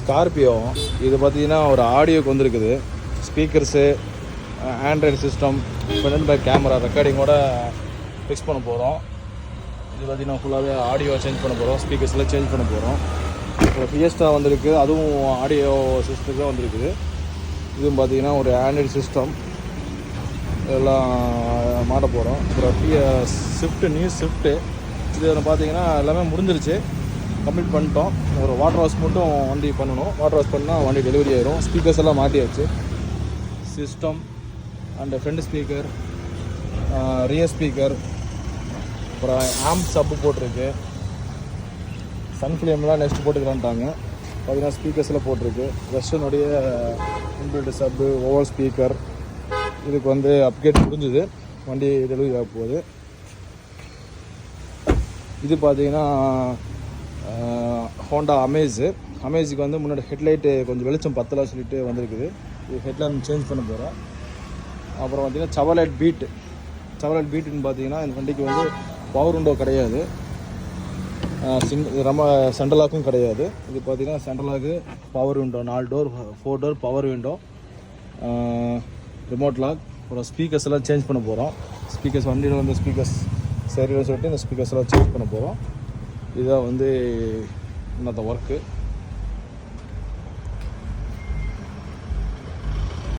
Scorpio. இது பார்த்தீங்கன்னா ஒரு ஆடியோக்கு வந்துருக்குது. Speakers, android system, front back camera ரெக்கார்டிங்கோட ஃபிக்ஸ் பண்ண போகிறோம். இது பார்த்திங்கன்னா ஃபுல்லாகவே ஆடியோ சேஞ்ச் பண்ண போகிறோம். ஸ்பீக்கர்ஸ்லாம் சேஞ்ச் பண்ண போகிறோம். இப்போ ஃபியஸ்டா வந்திருக்கு, அதுவும் ஆடியோ சிஸ்டத்துக்கு தான் வந்திருக்குது. இதுவும் பார்த்திங்கன்னா ஒரு ஆண்ட்ராய்டு சிஸ்டம் இதெல்லாம் மாட்ட போகிறோம். அப்புறம் ஸ்விஃப்ட்டு, நியூ ஸ்விஃப்ட்டு இது பார்த்திங்கன்னா எல்லாமே முடிஞ்சிருச்சு, கம்ப்ளீட் பண்ணிட்டோம். ஒரு வாட்டர் வாஷ் மட்டும் வண்டி பண்ணணும். வாட்டர் வாஷ் பண்ணால் வண்டி டெலிவரி ஆயிரும். ஸ்பீக்கர்ஸ் எல்லாம் மாட்டியாச்சு. System and front speaker, rear speaker, அப்புறம் ஆம்ப் சப்பு போட்டிருக்கு. சன் ஃப்ளேம்லாம் நெக்ஸ்ட் போட்டுக்கலான்ட்டாங்க. பார்த்தீங்கன்னா ஸ்பீக்கர்ஸில் போட்டிருக்கு. வெஸ்டர்னுடைய இன்பில்ட் சப்பு, ஓவர் ஸ்பீக்கர். இதுக்கு வந்து அப்கிரேட் முடிஞ்சுது, வண்டி டெலிவரி ஆக போகுது. இது பார்த்தீங்கன்னா ஹோண்டா அமேஸுக்கு வந்து முன்னாடி ஹெட்லைட்டு கொஞ்சம் வெளிச்சம் பத்தலாம் சொல்லிட்டு வந்திருக்குது. இது ஹெட்லைட் சேஞ்ச் பண்ண போகிறோம். அப்புறம் பார்த்திங்கன்னா செவர்லெட் பீட்டுன்னு பார்த்தீங்கன்னா இந்த வண்டிக்கு வந்து பவர் விண்டோ கிடையாது, ரொம்ப சென்ட்ரலாக்கும் கிடையாது. இது பார்த்திங்கன்னா central lock power window, 4 door 4 door power window, remote lock. அப்புறம் ஸ்பீக்கர்ஸ் எல்லாம் சேஞ்ச் பண்ண போகிறோம். ஸ்பீக்கர்ஸ் வண்டியில் வந்து ஸ்பீக்கர்ஸ் சரின்னு சொல்லிட்டு இந்த ஸ்பீக்கர்ஸ் எல்லாம் சேஞ்ச் பண்ண போகிறோம். இதுதான் வந்து இன்னத்த ஒர்க்கு.